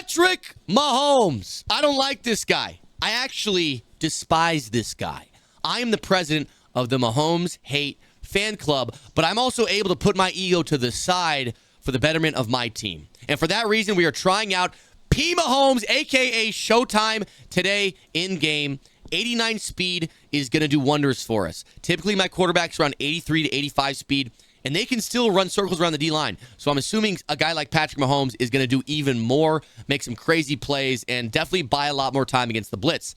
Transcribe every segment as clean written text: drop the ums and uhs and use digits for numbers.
Patrick Mahomes. I don't like this guy. I actually despise this guy. I am the president of the Mahomes Hate Fan Club, but I'm also able to put my ego to the side for the betterment of my team. And for that reason, we are trying out P. Mahomes, a.k.a. Showtime, today in-game. 89 speed is going to do wonders for us. Typically, my quarterback's around 83 to 85 speed, and they can still run circles around the D-line. So I'm assuming a guy like Patrick Mahomes is going to do even more, make some crazy plays, and definitely buy a lot more time against the blitz.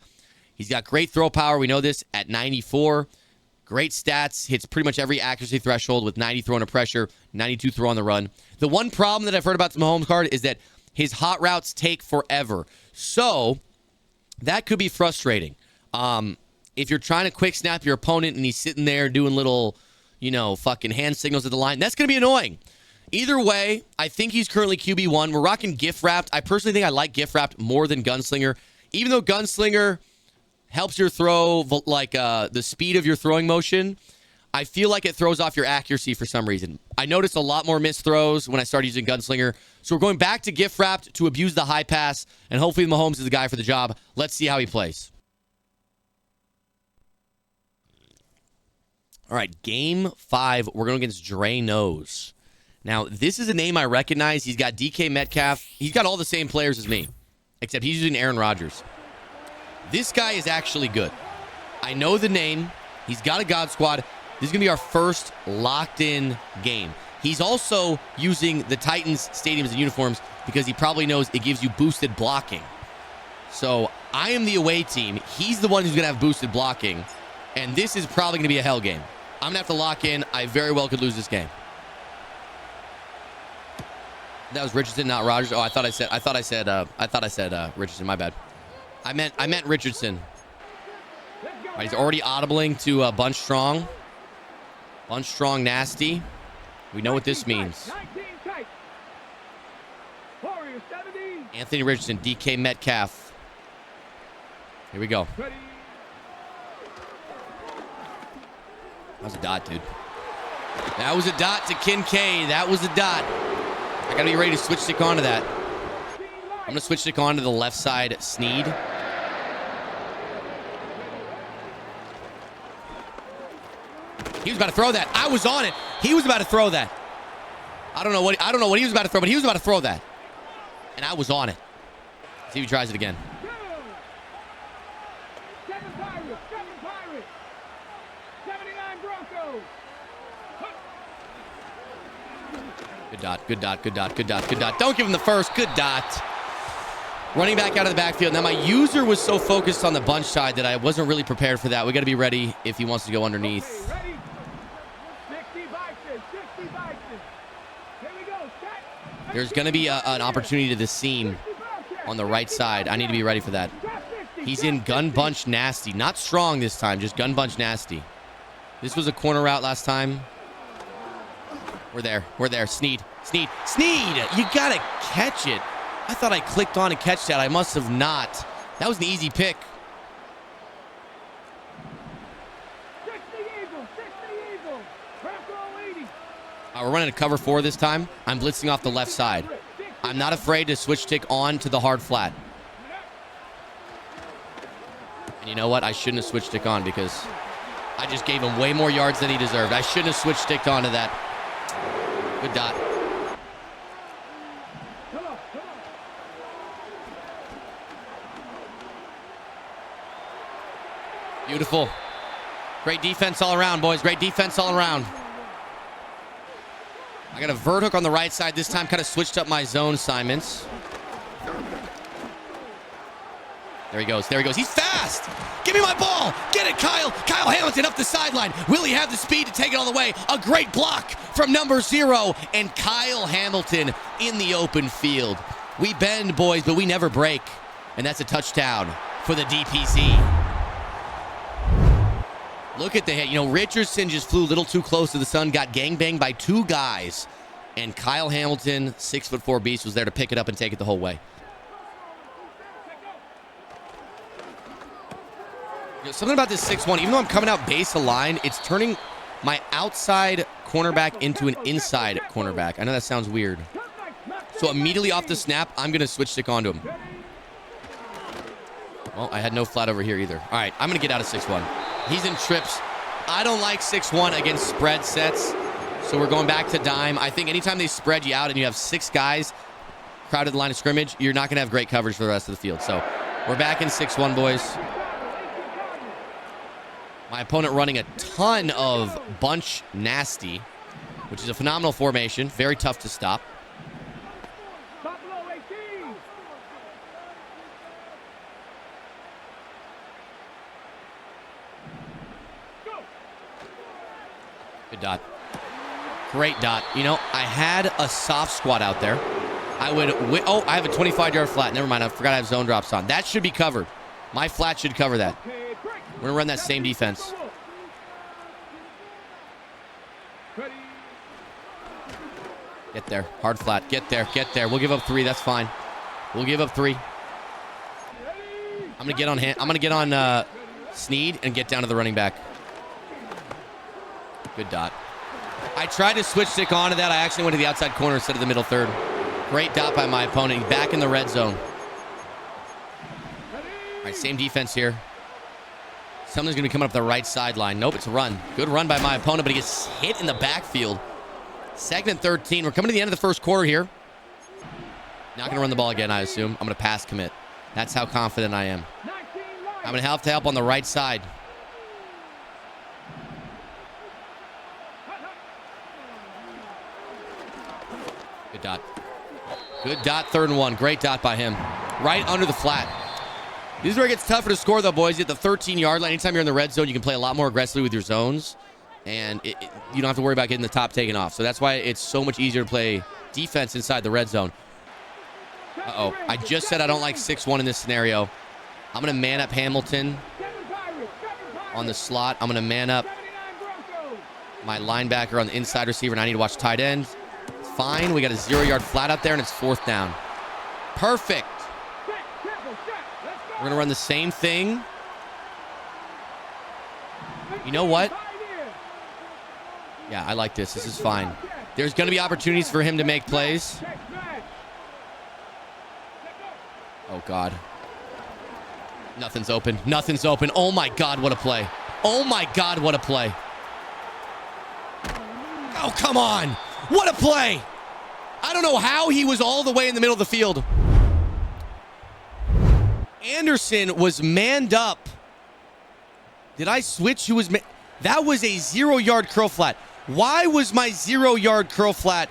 He's got great throw power. We know this at 94. Great stats. Hits pretty much every accuracy threshold with 90 throw under pressure, 92 throw on the run. The one problem that I've heard about the Mahomes card is that his hot routes take forever. So that could be frustrating. If you're trying to quick snap your opponent and he's sitting there doing little, fucking hand signals at the line, that's going to be annoying. Either way, I think he's currently QB1. We're rocking gift wrapped. I personally think I like gift wrapped more than Gunslinger. Even though Gunslinger helps your throw, the speed of your throwing motion, I feel like it throws off your accuracy for some reason. I noticed a lot more missed throws when I started using Gunslinger. So we're going back to gift wrapped to abuse the high pass, and hopefully Mahomes is the guy for the job. Let's see how he plays. All right, game 5, we're going against Dre Nose. Now, this is a name I recognize. He's got DK Metcalf. He's got all the same players as me, except he's using Aaron Rodgers. This guy is actually good. I know the name. He's got a God Squad. This is going to be our first locked-in game. He's also using the Titans stadiums and uniforms because he probably knows it gives you boosted blocking. So I am the away team. He's the one who's going to have boosted blocking, and this is probably going to be a hell game. I'm going to have to lock in. I very well could lose this game. That was Richardson, not Rodgers. Oh, I thought I said Richardson. My bad. I meant Richardson. All right, he's already audibling to Bunch Strong. Bunch Strong nasty. We know what this means. Anthony Richardson, DK Metcalf. Here we go. That was a dot, dude. That was a dot to Kincaid. That was a dot. I gotta be ready to switch stick onto that. I'm gonna switch stick onto the left side Sneed. He was about to throw that. I was on it. He was about to throw that. I don't know what he was about to throw, but he was about to throw that. And I was on it. Let's see if he tries it again. Good dot, good dot, good dot, good dot, good dot. Don't give him the first. Good dot. Running back out of the backfield. Now, my user was so focused on the bunch side that I wasn't really prepared for that. We got to be ready if he wants to go underneath. There's going to be an opportunity to the seam on the right side. I need to be ready for that. He's in gun bunch nasty. Not strong this time, just gun bunch nasty. This was a corner route last time. We're there. We're there. Sneed. Sneed. Sneed! You got to catch it. I thought I clicked on and catch that. I must have not. That was an easy pick. We're running a cover 4 this time. I'm blitzing off the left side. I'm not afraid to switch stick on to the hard flat. And you know what? I shouldn't have switched stick on because I just gave him way more yards than he deserved. I shouldn't have switched stick onto that. Good dot. Beautiful. Great defense all around, boys. Great defense all around. I got a vert hook on the right side this time. Kind of switched up my zone assignments. There he goes. There he goes. He's fast. Give me my ball. Get it, Kyle. Kyle Hamilton up the sideline. Will he have the speed to take it all the way? A great block from number 0. And Kyle Hamilton in the open field. We bend, boys, but we never break. And that's a touchdown for the DPC. Look at the hit. Richardson just flew a little too close to the sun, got gangbanged by 2 guys. And Kyle Hamilton, 6'4" beast, was there to pick it up and take it the whole way. Something about this 6'1", even though I'm coming out base aligned, it's turning my outside cornerback into an inside cornerback. I know that sounds weird. So immediately off the snap, I'm going to switch stick onto him. Well, I had no flat over here either. All right, I'm going to get out of 6-1. He's in trips. I don't like 6-1 against spread sets, so we're going back to dime. I think anytime they spread you out and you have 6 guys crowded the line of scrimmage, you're not going to have great coverage for the rest of the field. So we're back in 6-1, boys. My opponent running a ton of bunch nasty, which is a phenomenal formation. Very tough to stop. Good dot. Great dot. You know, I had a soft squat out there. I have a 25-yard flat. Never mind. I forgot I have zone drops on. That should be covered. My flat should cover that. We're going to run that same defense. Get there. Hard flat. Get there. Get there. We'll give up 3. That's fine. We'll give up 3. I'm going to get on Snead and get down to the running back. Good dot. I tried to switch stick onto that. I actually went to the outside corner instead of the middle third. Great dot by my opponent. He's back in the red zone. All right, same defense here. Something's going to be coming up the right sideline. Nope, it's a run. Good run by my opponent, but he gets hit in the backfield. 2nd and 13. We're coming to the end of the first quarter here. Not going to run the ball again, I assume. I'm going to pass commit. That's how confident I am. I'm going to have to help on the right side. Good dot. Good dot, 3rd and 1. Great dot by him. Right under the flat. This is where it gets tougher to score, though, boys. You get the 13-yard line. Anytime you're in the red zone, you can play a lot more aggressively with your zones. And you don't have to worry about getting the top taken off. So that's why it's so much easier to play defense inside the red zone. Uh-oh. I just said I don't like 6-1 in this scenario. I'm going to man up Hamilton on the slot. I'm going to man up my linebacker on the inside receiver, and I need to watch tight end. Fine. We got a 0-yard flat out there, and it's 4th down. Perfect. We're going to run the same thing. You know what? Yeah, I like this. This is fine. There's going to be opportunities for him to make plays. Oh, God. Nothing's open. Nothing's open. Oh, my God, what a play. Oh, my God, what a play. Oh, come on. What a play. I don't know how he was all the way in the middle of the field. Anderson was manned up. Did I switch? Who was that was a 0-yard curl flat. Why was my 0-yard curl flat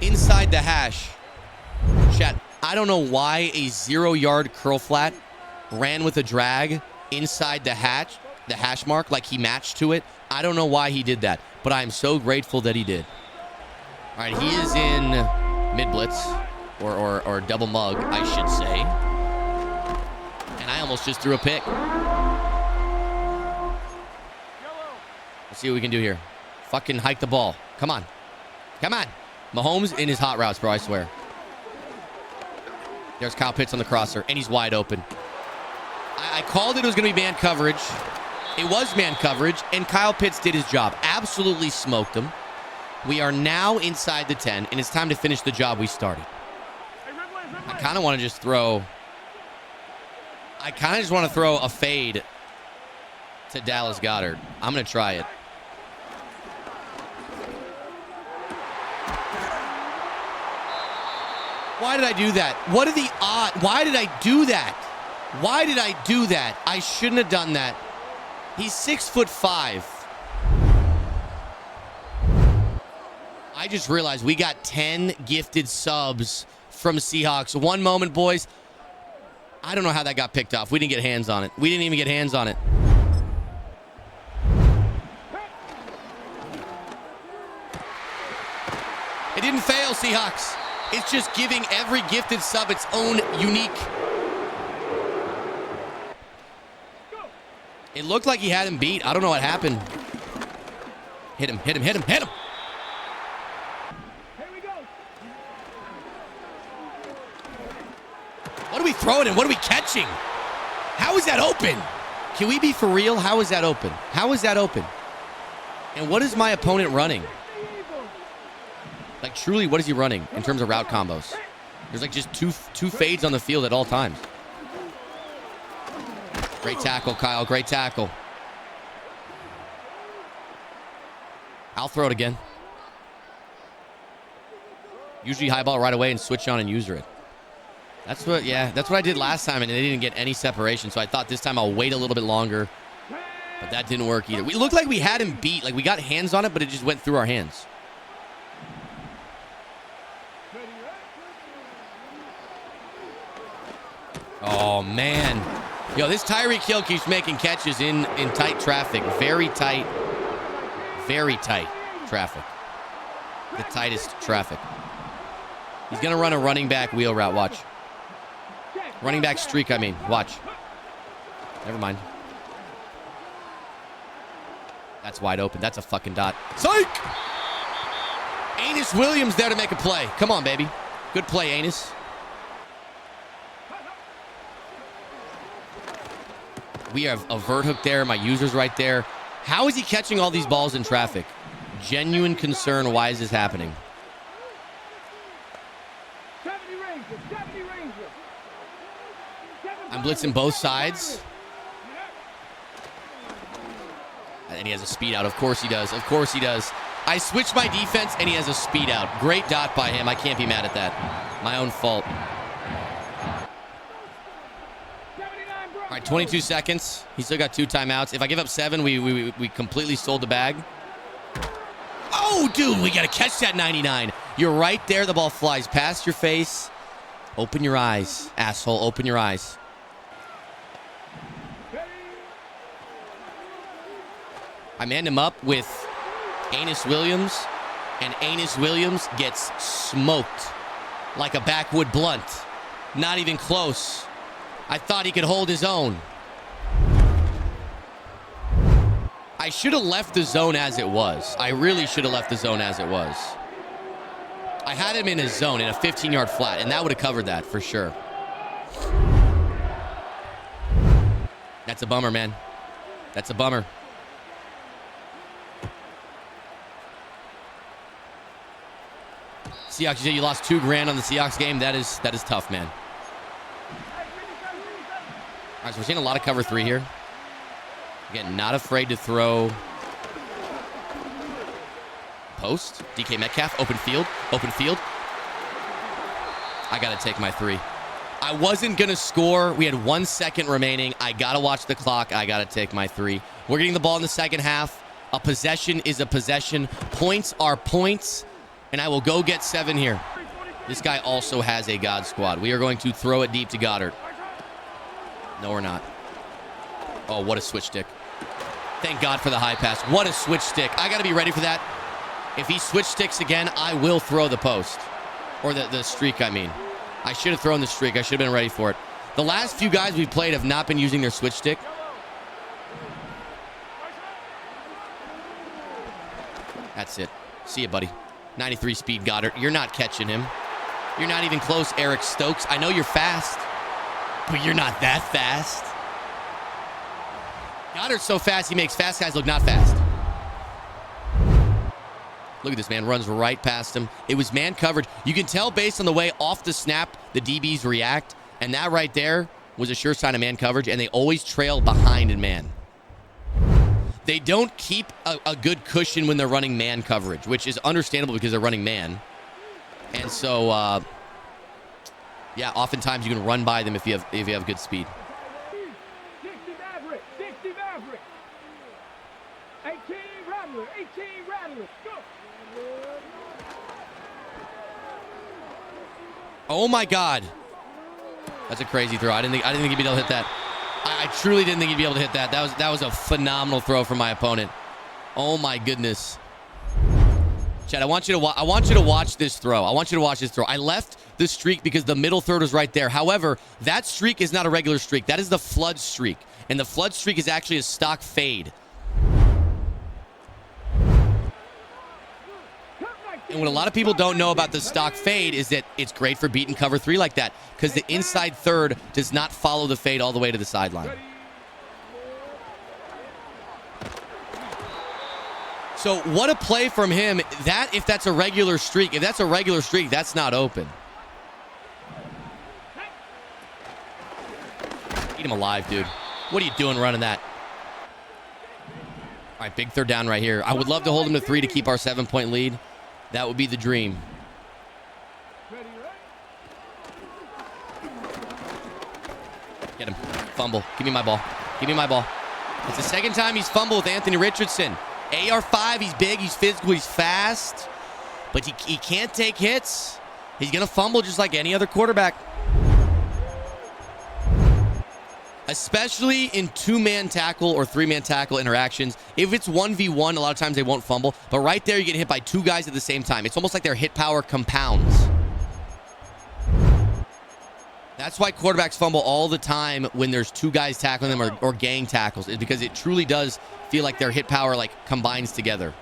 inside the hash? Chat, I don't know why a 0-yard curl flat ran with a drag inside the hash mark, like he matched to it. I don't know why he did that, but I'm so grateful that he did. All right, he is in mid-blitz, or double mug, I should say. And I almost just threw a pick. Let's see what we can do here. Fucking hike the ball. Come on. Come on. Mahomes in his hot routes, bro, I swear. There's Kyle Pitts on the crosser, and he's wide open. I called it was going to be man coverage. It was man coverage, and Kyle Pitts did his job. Absolutely smoked him. We are now inside the 10, and it's time to finish the job we started. I kind of want to just throw... I kind of just want to throw a fade to Dallas Goedert. I'm going to try it. Why did I do that? What are the odds? Why did I do that? Why did I do that? I shouldn't have done that. He's 6'5". I just realized we got 10 gifted subs from Seahawks. One moment, boys. I don't know how that got picked off. We didn't get hands on it. We didn't even get hands on it. It didn't fail, Seahawks. It's just giving every gifted sub its own unique. It looked like he had him beat. I don't know what happened. Hit him, hit him, hit him, hit him. What are we throwing in? What are we catching? How is that open? Can we be for real? How is that open? How is that open? And what is my opponent running? Like, truly, what is he running in terms of route combos? There's like just two fades on the field at all times. Great tackle, Kyle. Great tackle. I'll throw it again. Usually high ball right away and switch on and user it. That's what I did last time, and they didn't get any separation. So I thought this time I'll wait a little bit longer. But that didn't work either. We looked like we had him beat. Like we got hands on it, but it just went through our hands. Oh, man. Yo, this Tyreek Hill keeps making catches in tight traffic. Very tight traffic. The tightest traffic. He's going to run a running back wheel route. Watch. Running back streak, I mean. Watch. Never mind. That's wide open. That's a fucking dot. Psych! Anus Williams there to make a play. Come on, baby. Good play, Anus. We have a vert hook there. My user's right there. How is he catching all these balls in traffic? Genuine concern. Why is this happening? I'm blitzing both sides. And he has a speed out. Of course he does. Of course he does. I switched my defense, and he has a speed out. Great dot by him. I can't be mad at that. My own fault. All right, 22 seconds. He's still got 2 timeouts. If I give up 7, we completely sold the bag. Oh, dude, we got to catch that 99. You're right there. The ball flies past your face. Open your eyes, asshole. Open your eyes. I manned him up with Anus Williams, and Anus Williams gets smoked like a backwood blunt. Not even close. I thought he could hold his own. I should have left the zone as it was. I really should have left the zone as it was. I had him in his zone in a 15-yard flat, and that would have covered that for sure. That's a bummer, man. That's a bummer. Seahawks, you said you lost $2,000 on the Seahawks game. That is tough, man. All right, so we're seeing a lot of cover 3 here. Again, not afraid to throw post. DK Metcalf, open field. I got to take my 3. I wasn't going to score. We had 1 second remaining. I got to watch the clock. I got to take my 3. We're getting the ball in the second half. A possession is a possession. Points are points. And I will go get 7 here. This guy also has a God squad. We are going to throw it deep to Goddard. No, we're not. Oh, what a switch stick. Thank God for the high pass. What a switch stick. I got to be ready for that. If he switch sticks again, I will throw the post. Or the streak, I mean. I should have thrown the streak. I should have been ready for it. The last few guys we've played have not been using their switch stick. That's it. See you, buddy. 93 speed Goddard. You're not catching him. You're not even close, Eric Stokes. I know you're fast, but you're not that fast. Goddard's so fast, he makes fast guys look not fast. Look at this, man. Runs right past him. It was man coverage. You can tell based on the way off the snap the DBs react, and that right there was a sure sign of man coverage, and they always trail behind in man. They don't keep a good cushion when they're running man coverage, which is understandable because they're running man. And so, yeah, oftentimes you can run by them if you have good speed. 60 Maverick. 18 Rattler. Go. Oh my God. That's a crazy throw. I didn't think he'd be able to hit that. I truly didn't think he'd be able to hit that. That was a phenomenal throw from my opponent. Oh my goodness. Chad, I want you to watch this throw. I left the streak because the middle third was right there. However, that streak is not a regular streak. That is the flood streak. And the flood streak is actually a stock fade. And what a lot of people don't know about the stock fade is that it's great for beating cover 3 like that because the inside third does not follow the fade all the way to the sideline. So what a play from him. If that's a regular streak, that's not open. Eat him alive, dude. What are you doing running that? All right, big third down right here. I would love to hold him to 3 to keep our 7-point lead. That would be the dream. Get him. Fumble. Give me my ball. Give me my ball. It's the second time he's fumbled with Anthony Richardson. AR5, he's big, he's physical, he's fast. But he can't take hits. He's going to fumble just like any other quarterback. Especially in 2-man tackle or 3-man tackle interactions. If it's 1v1, a lot of times they won't fumble. But right there, you get hit by 2 guys at the same time. It's almost like their hit power compounds. That's why quarterbacks fumble all the time when there's 2 guys tackling them or gang tackles. It's because it truly does feel like their hit power like combines together.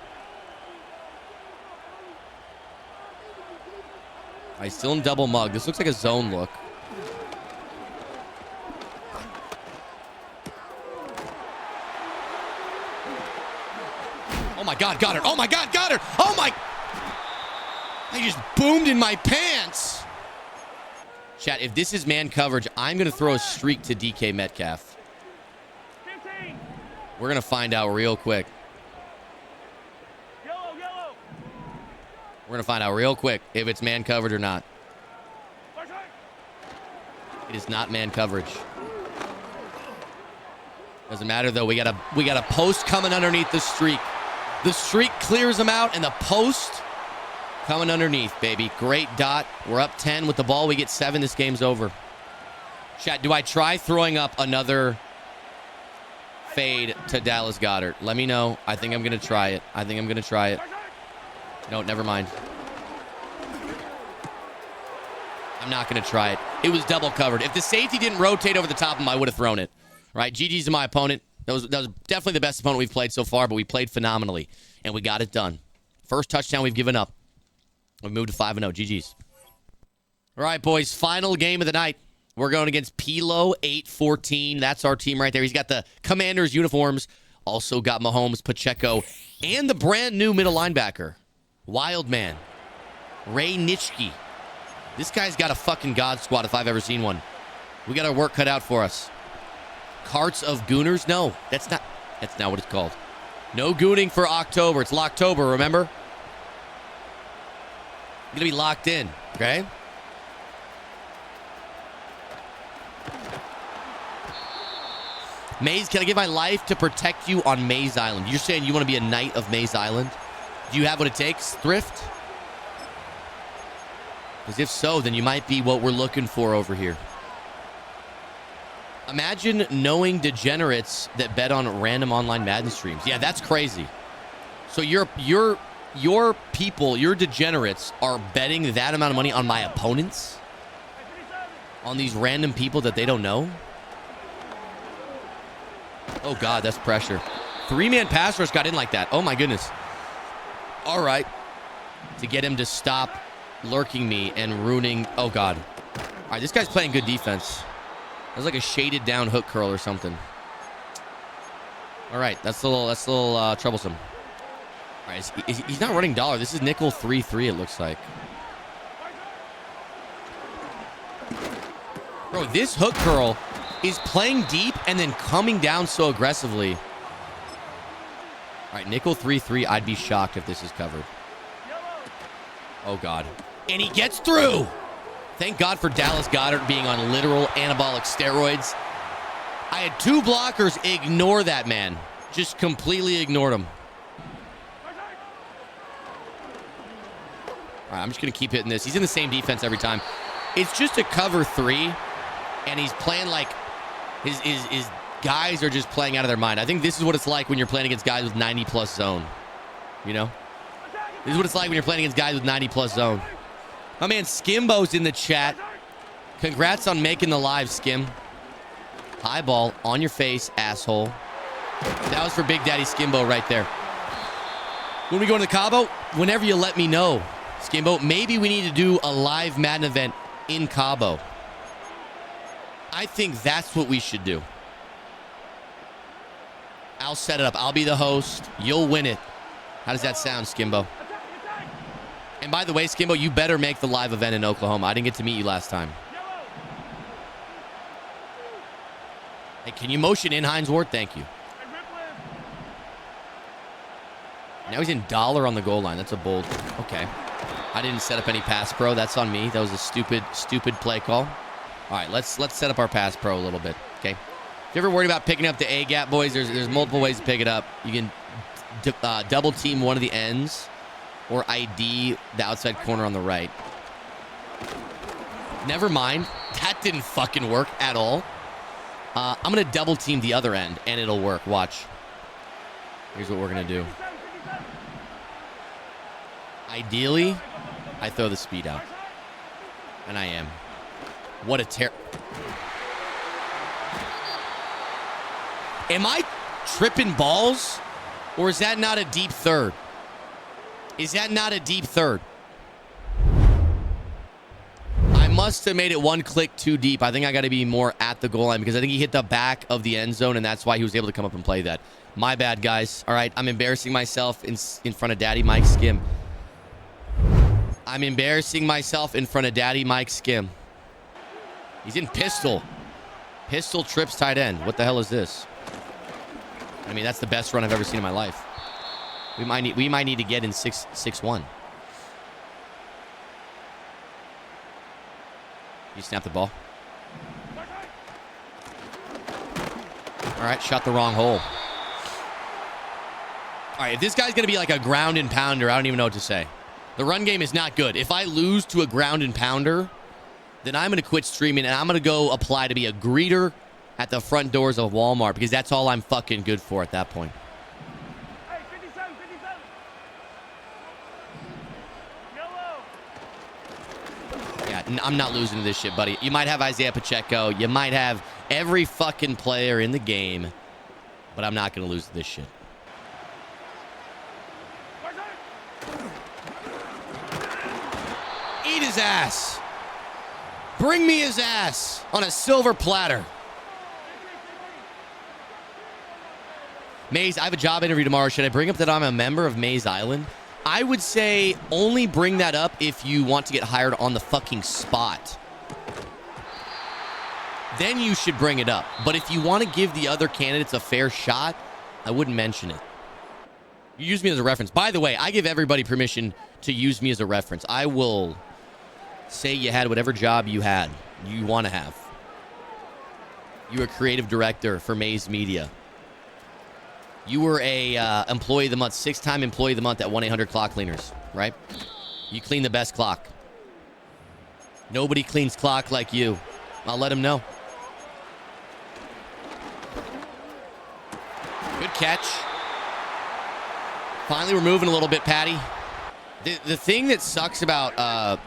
All right, still in double mug. This looks like a zone look. Oh my God, Goddard. Oh my God, Goddard. Oh my. I just boomed in my pants. Chat, if this is man coverage, I'm going to throw a streak to DK Metcalf. 15. We're going to find out real quick. Yellow, yellow. We're going to find out real quick if it's man coverage or not. It is not man coverage. Doesn't matter, though. We got a post coming underneath the streak. The streak clears him out, and the post coming underneath, baby. Great dot. We're up 10 with the ball. We get 7. This game's over. Chat, do I try throwing up another fade to Dallas Goedert? Let me know. I think I'm going to try it. No, never mind. I'm not going to try it. It was double covered. If the safety didn't rotate over the top of him, I would have thrown it. Right? GG's to my opponent. That was definitely the best opponent we've played so far, but we played phenomenally, and we got it done. First touchdown we've given up. We've moved to 5-0. GG's. All right, boys. Final game of the night. We're going against Pilo 814. That's our team right there. He's got the Commanders uniforms. Also got Mahomes, Pacheco, and the brand new middle linebacker, Wild Man, Ray Nitschke. This guy's got a fucking God squad if I've ever seen one. We got our work cut out for us. Carts of Gooners? No, that's not what it's called. No gooning for October. It's Locktober, remember? You're going to be locked in, okay? Mayz, can I give my life to protect you on Mayz Island? You're saying you want to be a knight of Mayz Island? Do you have what it takes? Thrift? Because if so, then you might be what we're looking for over here. Imagine knowing degenerates that bet on random online Madden streams. Yeah, that's crazy. So your people, your degenerates, are betting that amount of money on my opponents? On these random people that they don't know? Oh, God, that's pressure. 3-man pass rush got in like that. Oh, my goodness. All right. To get him to stop lurking me and ruining... Oh, God. All right, this guy's playing good defense. That's like a shaded down hook curl or something. All right, that's a little troublesome. All right, he's not running dollar. This is nickel 3-3, it looks like. Bro, this hook curl is playing deep and then coming down so aggressively. All right, nickel 3-3. I'd be shocked if this is covered. Oh, God. And he gets through. Thank God for Dallas Goedert being on literal anabolic steroids. I had 2 blockers ignore that man. Just completely ignored him. All right, I'm just going to keep hitting this. He's in the same defense every time. It's just a cover 3, and he's playing like his guys are just playing out of their mind. I think this is what it's like when you're playing against guys with 90-plus zone. You know? This is what it's like when you're playing against guys with 90-plus zone. My man Skimbo's in the chat. Congrats on making the live, Skim. High ball on your face, asshole. That was for Big Daddy Skimbo right there. When we go to the Cabo, whenever you let me know, Skimbo, maybe we need to do a live Madden event in Cabo. I think that's what we should do. I'll set it up. I'll be the host. You'll win it. How does that sound, Skimbo? And by the way, Skimbo, you better make the live event in Oklahoma. I didn't get to meet you last time. Hey, can you motion in Hines Ward? Thank you. Now he's in dollar on the goal line. That's a bold. Okay. I didn't set up any pass pro. That's on me. That was a stupid play call. All right, let's set up our pass pro a little bit, okay? If you're ever worried about picking up the A gap, boys, there's multiple ways to pick it up. You can double team one of the ends or ID the outside corner on the right. Never mind. That didn't fucking work at all. I'm going to double team the other end, and it'll work. Watch. Here's what we're going to do. Ideally, I throw the speed out. And I am. What a Am I tripping balls? Or is that not a deep third? Is that not a deep third? I must have made it one click too deep. I think I got to be more at the goal line because I think he hit the back of the end zone, and that's why he was able to come up and play that. My bad, guys. All right, I'm embarrassing myself in front of Daddy Mike Skim. I'm embarrassing myself in front of Daddy Mike Skim. He's in pistol. Pistol trips tight end. What the hell is this? I mean, that's the best run I've ever seen in my life. We might need to get in 6-1. You snap the ball. All right, shot the wrong hole. All right, if this guy's going to be like a ground and pounder, I don't even know what to say. The run game is not good. If I lose to a ground and pounder, then I'm going to quit streaming and I'm going to go apply to be a greeter at the front doors of Walmart because that's all I'm fucking good for at that point. Hey, 57, 57. Yellow. Yeah, I'm not losing to this shit, buddy. You might have Isaiah Pacheco. You might have every fucking player in the game, but I'm not going to lose to this shit. Eat his ass. Bring me his ass on a silver platter. Mayz, I have a job interview tomorrow. Should I bring up that I'm a member of Mayz Island? I would say only bring that up if you want to get hired on the fucking spot. Then you should bring it up. But if you want to give the other candidates a fair shot, I wouldn't mention it. You use me as a reference. By the way, I give everybody permission to use me as a reference. I will say you had whatever job you want to have. You were creative director for Mayz Media. You were a employee of the month, 6-time employee of the month at 1-800 Cleaners, right? You clean the best clock. Nobody cleans clock like you. I'll let him know. Good catch. Finally, we're moving a little bit, Patty. The thing that sucks about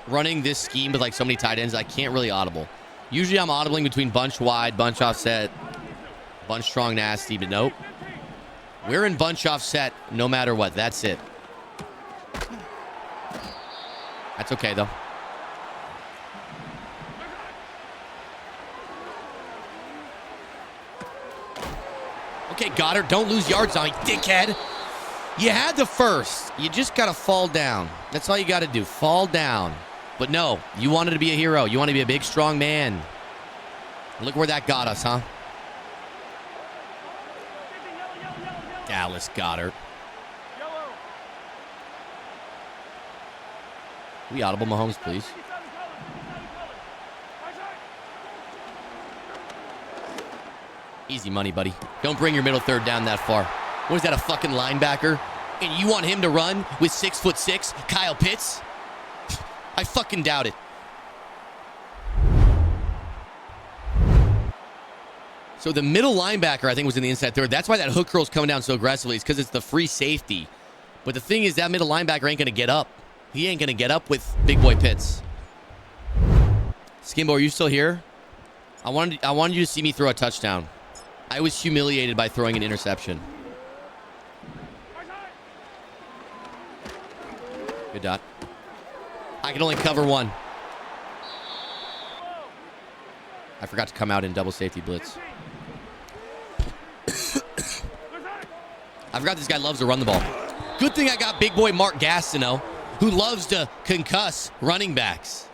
running this scheme with like so many tight ends, I can't really audible. Usually I'm audibling between bunch wide, bunch offset, bunch strong nasty, but nope. We're in bunch offset no matter what. That's it. That's okay, though. Okay, Goddard, don't lose yards on me, dickhead. You had the first. You just got to fall down. That's all you got to do. Fall down. But no, you wanted to be a hero. You want to be a big, strong man. Look where that got us, huh? Dallas Goddard. We audible Mahomes, please. Easy money, buddy. Don't bring your middle third down that far. What is that, a fucking linebacker? And you want him to run with 6'6" Kyle Pitts? I fucking doubt it. So the middle linebacker, I think, was in the inside third. That's why that hook curl's coming down so aggressively. It's because it's the free safety. But the thing is, that middle linebacker ain't going to get up. He ain't going to get up with big boy Pitts. Skimbo, are you still here? I wanted you to see me throw a touchdown. I was humiliated by throwing an interception. Good dot. I can only cover one. I forgot to come out in double safety blitz. I forgot this guy loves to run the ball. Good thing I got big boy Mark Gastineau, who loves to concuss running backs.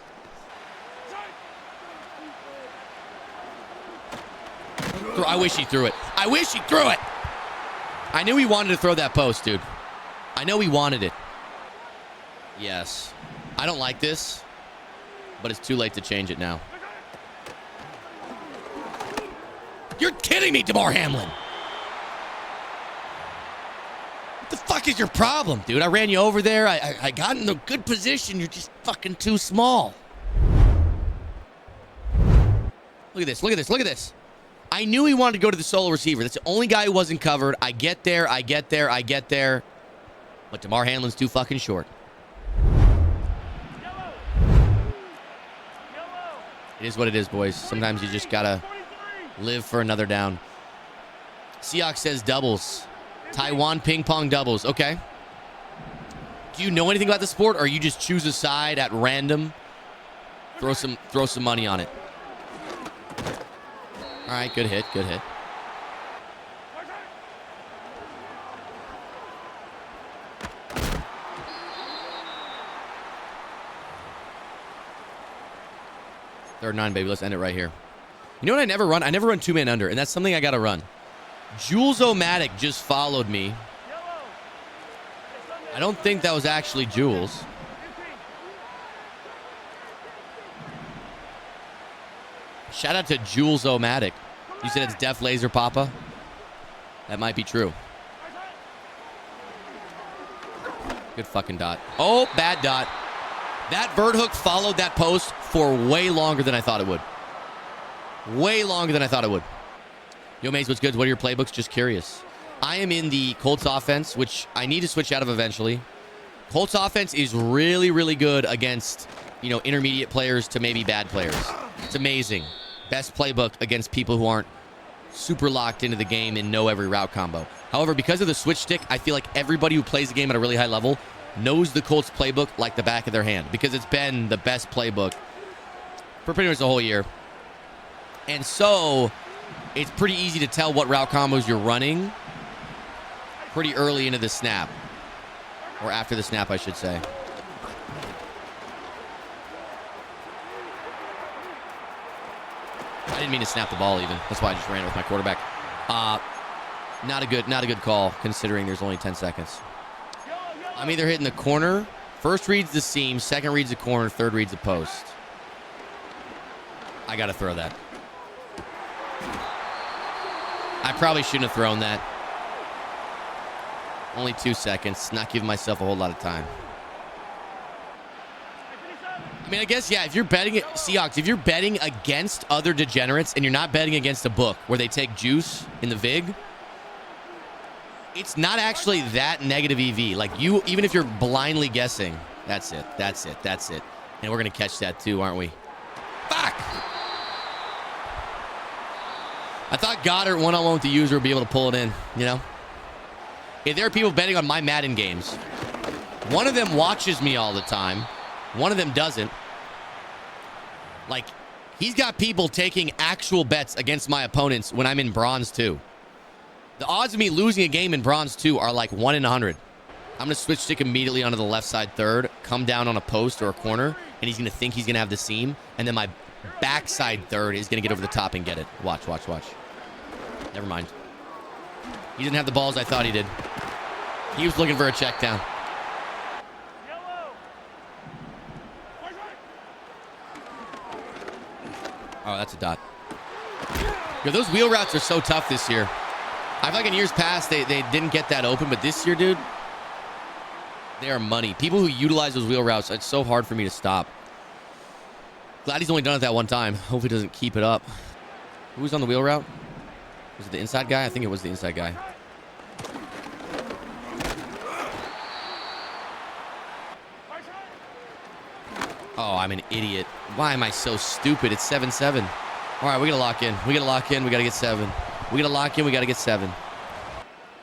I wish he threw it. I wish he threw it. I knew he wanted to throw that post, dude. I know he wanted it. Yes. I don't like this, but it's too late to change it now. You're kidding me, Damar Hamlin. What the fuck is your problem, dude? I ran you over there. I got in a good position. You're just fucking too small. Look at this. Look at this. Look at this. I knew he wanted to go to the solo receiver. That's the only guy who wasn't covered. I get there. I get there. I get there. But Damar Hamlin's too fucking short. It is what it is, boys. Sometimes you just gotta live for another down. Seahawks says doubles. Taiwan ping pong doubles. Okay. Do you know anything about the sport, or you just choose a side at random? Throw some money on it. All right, good hit, good hit. Third 9, baby. Let's end it right here. You know what I never run? I never run 2-man under, and that's something I got to run. Mayzomatic just followed me. I don't think that was actually Jules. Shout out to Mayzomatic. You said it's Def Laser Papa? That might be true. Good fucking dot. Oh, bad dot. That vert hook followed that post for way longer than I thought it would. Way longer than I thought it would. Yo, Mayz, what's good? What are your playbooks? Just curious. I am in the Colts offense, which I need to switch out of eventually. Colts offense is really, really good against, intermediate players to maybe bad players. It's amazing. Best playbook against people who aren't super locked into the game and know every route combo. However, because of the switch stick, I feel like everybody who plays the game at a really high level knows the Colts playbook like the back of their hand, because it's been the best playbook for pretty much the whole year. And so it's pretty easy to tell what route combos you're running pretty early into the snap, or after the snap, I should say. I didn't mean to snap the ball even. That's why I just ran it with my quarterback. Not a good call, considering there's only 10 seconds. I'm either hitting the corner. First reads the seam, second reads the corner, third reads the post. I got to throw that. I probably shouldn't have thrown that. Only 2 seconds. Not giving myself a whole lot of time. I mean, I guess, yeah, if you're betting Seahawks, if you're betting against other degenerates and you're not betting against a book where they take juice in the VIG, it's not actually that negative EV. Like, even if you're blindly guessing, that's it. And we're going to catch that too, aren't we? Fuck! I thought Goddard one-on-one with the user would be able to pull it in, If there are people betting on my Madden games, one of them watches me all the time. One of them doesn't. Like, he's got people taking actual bets against my opponents when I'm in Bronze 2. The odds of me losing a game in Bronze 2 are like 1 in 100. I'm going to switch stick immediately onto the left side third, come down on a post or a corner, and he's going to think he's going to have the seam, and then my backside third is going to get over the top and get it. Watch. Never mind. He didn't have the balls I thought he did. He was looking for a check down. Oh, that's a dot. Yo, those wheel routes are so tough this year. I feel like in years past, they didn't get that open, but this year, dude, they are money. People who utilize those wheel routes, it's so hard for me to stop. Glad he's only done it that one time. Hope he doesn't keep it up. Who was on the wheel route? Was it the inside guy? I think it was the inside guy. Oh, I'm an idiot. Why am I so stupid? It's 7-7. All right, we got to lock in. We got to get 7. We got to lock in. We got to get 7.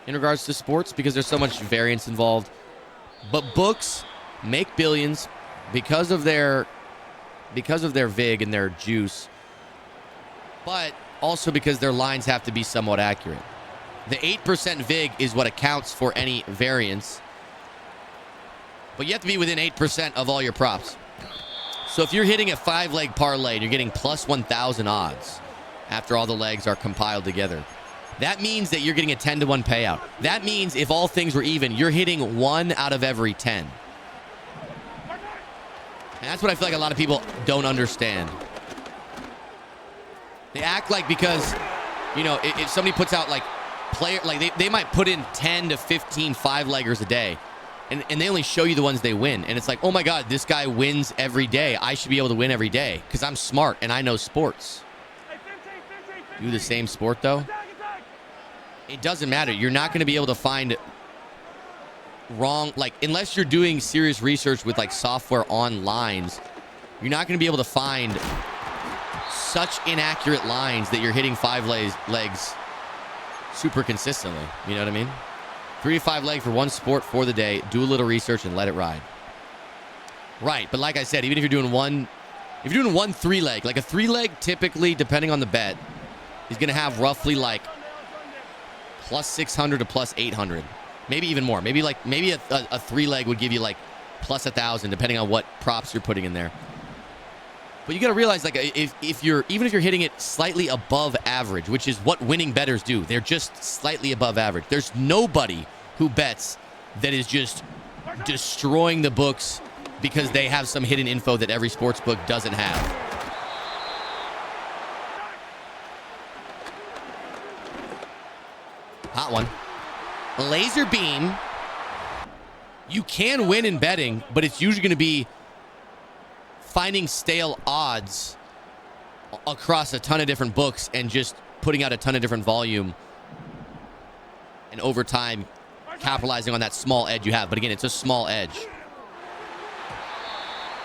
In regards to sports, because there's so much variance involved. But books make billions because of their VIG and their juice. But also because their lines have to be somewhat accurate. The 8% VIG is what accounts for any variance. But you have to be within 8% of all your props. So if you're hitting a 5-leg parlay and you're getting plus 1,000 odds, after all the legs are compiled together. That means that you're getting a 10-to-1 payout. That means if all things were even, you're hitting 1 out of every 10. And that's what I feel like a lot of people don't understand. They act like because, you know, if somebody puts out like they might put in 10 to 15 5-leggers a day, and they only show you the ones they win. And it's like, oh my God, this guy wins every day. I should be able to win every day because I'm smart and I know sports. Do the same sport though? It doesn't matter. You're not going to be able to find wrong, like, unless you're doing serious research with like software on lines, you're not going to be able to find such inaccurate lines that you're hitting 5 legs super consistently. You know what I mean? 3 to 5 leg for one sport for the day. Do a little research and let it ride. Right, but like I said, even if you're doing one 3-leg, like a 3-leg typically, depending on the bet, is going to have roughly like plus 600 to plus 800, maybe even more. Maybe a 3-leg would give you like plus 1,000, depending on what props you're putting in there. But you got to realize, like, if you're hitting it slightly above average, which is what winning bettors do, they're just slightly above average. There's nobody who bets that is just destroying the books because they have some hidden info that every sports book doesn't have. Hot one. Laser beam. You can win in betting, but it's usually going to be finding stale odds across a ton of different books and just putting out a ton of different volume, and over time capitalizing on that small edge you have. But again, it's a small edge.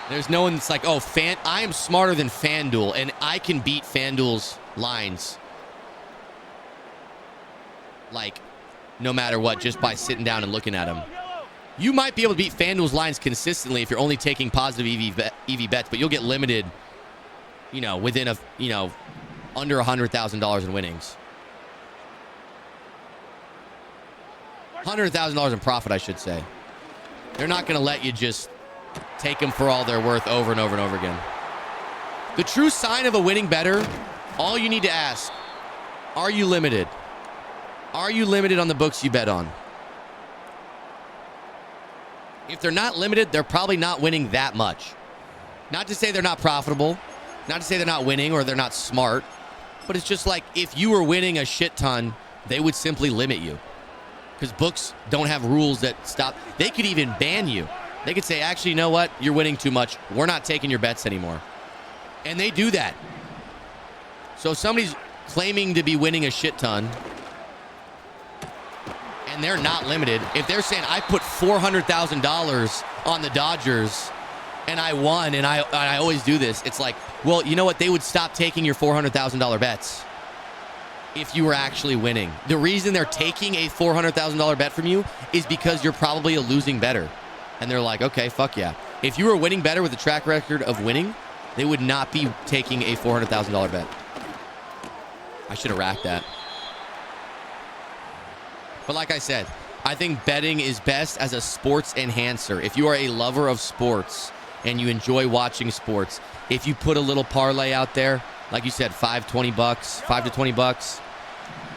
There's no one that's like, oh, I am smarter than FanDuel and I can beat FanDuel's lines, like, no matter what, just by sitting down and looking at them. You might be able to beat FanDuel's lines consistently if you're only taking positive EV bets, but you'll get limited, you know, within under $100,000 in winnings. $100,000 in profit, I should say. They're not going to let you just take them for all they're worth over and over and over again. The true sign of a winning bettor, all you need to ask, are you limited? Are you limited on the books you bet on? If they're not limited, they're probably not winning that much. Not to say they're not profitable, not to say they're not winning or they're not smart, but it's just like if you were winning a shit ton, they would simply limit you. Because books don't have rules that stop. They could even ban you. They could say, actually, you know what? You're winning too much. We're not taking your bets anymore. And they do that. So if somebody's claiming to be winning a shit ton and they're not limited, if they're saying, I put $400,000 on the Dodgers and I won, and I always do this, it's like, well, you know what? They would stop taking your $400,000 bets if you were actually winning. The reason they're taking a $400,000 bet from you is because you're probably a losing bettor. And they're like, okay, fuck yeah. If you were a winning bettor with a track record of winning, they would not be taking a $400,000 bet. I should have racked that. But like I said, I think betting is best as a sports enhancer. If you are a lover of sports and you enjoy watching sports, if you put a little parlay out there, like you said, $5 to 20 bucks,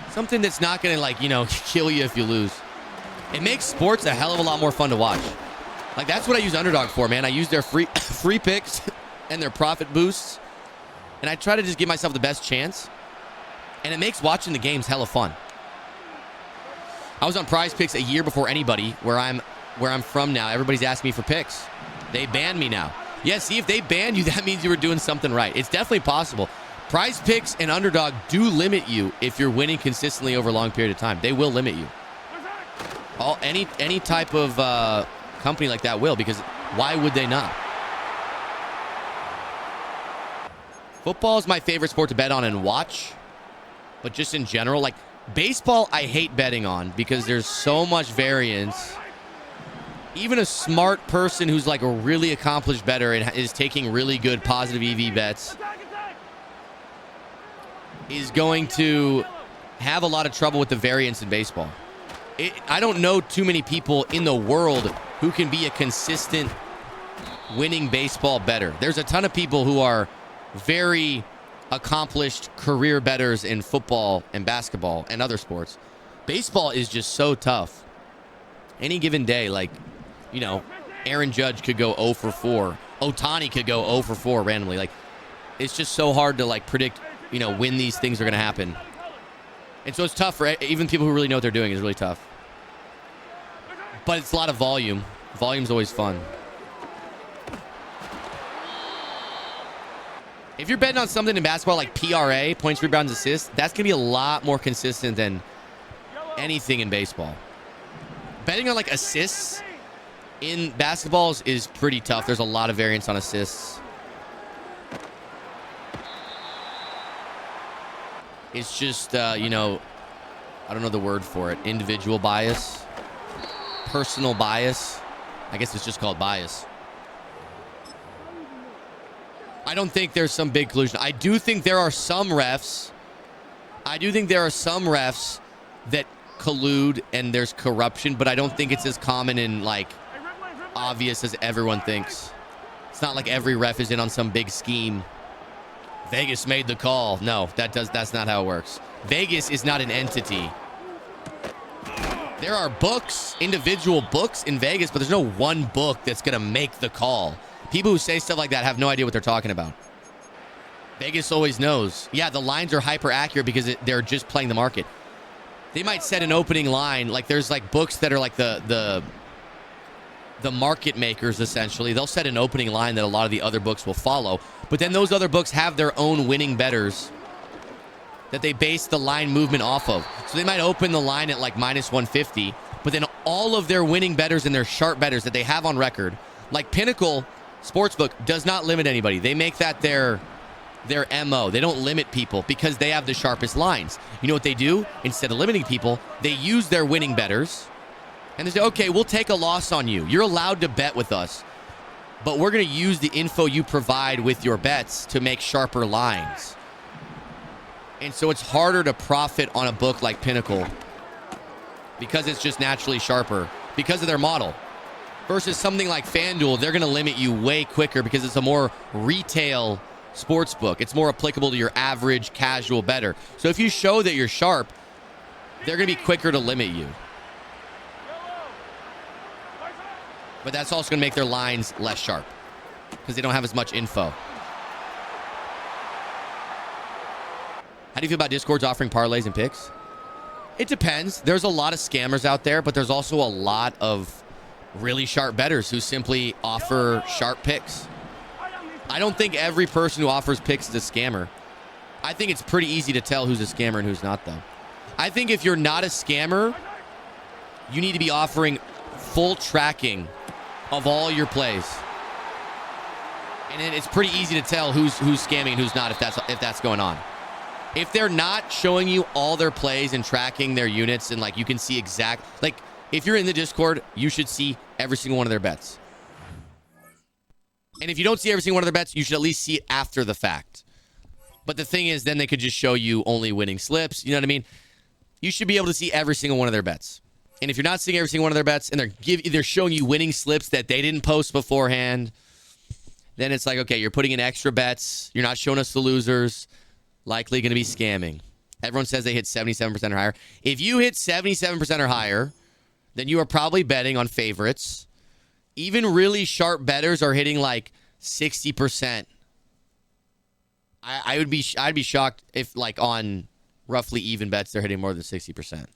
something that's not going to, like, you know, kill you if you lose. It makes sports a hell of a lot more fun to watch. Like, that's what I use Underdog for, man. I use their free picks and their profit boosts, and I try to just give myself the best chance, and it makes watching the games hella fun. I was on Prize Picks a year before anybody, where I'm from now. Everybody's asking me for picks. They banned me now. Yeah, see, if they banned you, that means you were doing something right. It's definitely possible. Prize Picks and Underdog do limit you if you're winning consistently over a long period of time. They will limit you. Any type of company like that will, because why would they not? Football is my favorite sport to bet on and watch, but just in general, like baseball, I hate betting on because there's so much variance. Even a smart person who's like a really accomplished bettor and is taking really good positive EV bets is going to have a lot of trouble with the variance in baseball. I don't know too many people in the world who can be a consistent winning baseball bettor. There's a ton of people who are very accomplished career bettors in football and basketball and other sports. Baseball is just so tough. Any given day, like, you know, Aaron Judge could go 0 for 4. Ohtani could go 0 for 4 randomly. Like, it's just so hard to, like, predict, you know, when these things are going to happen. And so it's tough for even people who really know what they're doing. Is really tough. But it's a lot of volume. Volume's always fun. If you're betting on something in basketball like PRA, points, rebounds, assists, that's going to be a lot more consistent than anything in baseball. Betting on like assists in basketballs is pretty tough. There's a lot of variance on assists. It's just, you know, I don't know the word for it. Individual bias. Personal bias. I guess it's just called bias. I don't think there's some big collusion. I do think there are some refs. I do think there are some refs that collude and there's corruption, but I don't think it's as common and like obvious as everyone thinks. It's not like every ref is in on some big scheme. Vegas made the call. No, that's not how it works. Vegas is not an entity. There are books, individual books in Vegas, but there's no one book that's going to make the call. People who say stuff like that have no idea what they're talking about. Vegas always knows. Yeah, the lines are hyper accurate because they're just playing the market. They might set an opening line. Like there's like books that are like the market makers, essentially. They'll set an opening line that a lot of the other books will follow. But then those other books have their own winning bettors that they base the line movement off of. So they might open the line at like minus 150, but then all of their winning bettors and their sharp bettors that they have on record, like Pinnacle Sportsbook does not limit anybody. They make that their MO. They don't limit people because they have the sharpest lines. You know what they do? Instead of limiting people, they use their winning bettors and they say, okay, we'll take a loss on you. You're allowed to bet with us, but we're going to use the info you provide with your bets to make sharper lines. And so it's harder to profit on a book like Pinnacle because it's just naturally sharper because of their model. Versus something like FanDuel, they're going to limit you way quicker because it's a more retail sports book. It's more applicable to your average casual bettor. So if you show that you're sharp, they're going to be quicker to limit you. But that's also going to make their lines less sharp because they don't have as much info. How do you feel about Discords offering parlays and picks? It depends. There's a lot of scammers out there, but there's also a lot of really sharp bettors who simply offer sharp picks. I don't think every person who offers picks is a scammer. I think it's pretty easy to tell who's a scammer and who's not, though. I think if you're not a scammer, you need to be offering full tracking of all your plays. And it's pretty easy to tell who's scamming and who's not if that's going on. If they're not showing you all their plays and tracking their units and like you can see like if you're in the Discord, you should see every single one of their bets. And if you don't see every single one of their bets, you should at least see it after the fact. But the thing is, then they could just show you only winning slips. You know what I mean? You should be able to see every single one of their bets. And if you're not seeing every single one of their bets and they're showing you winning slips that they didn't post beforehand, then it's like, okay, you're putting in extra bets. You're not showing us the losers. Likely going to be scamming. Everyone says they hit 77% or higher. If you hit 77% or higher, then you are probably betting on favorites. Even really sharp bettors are hitting like 60%. I'd be shocked if like on roughly even bets they're hitting more than 60%.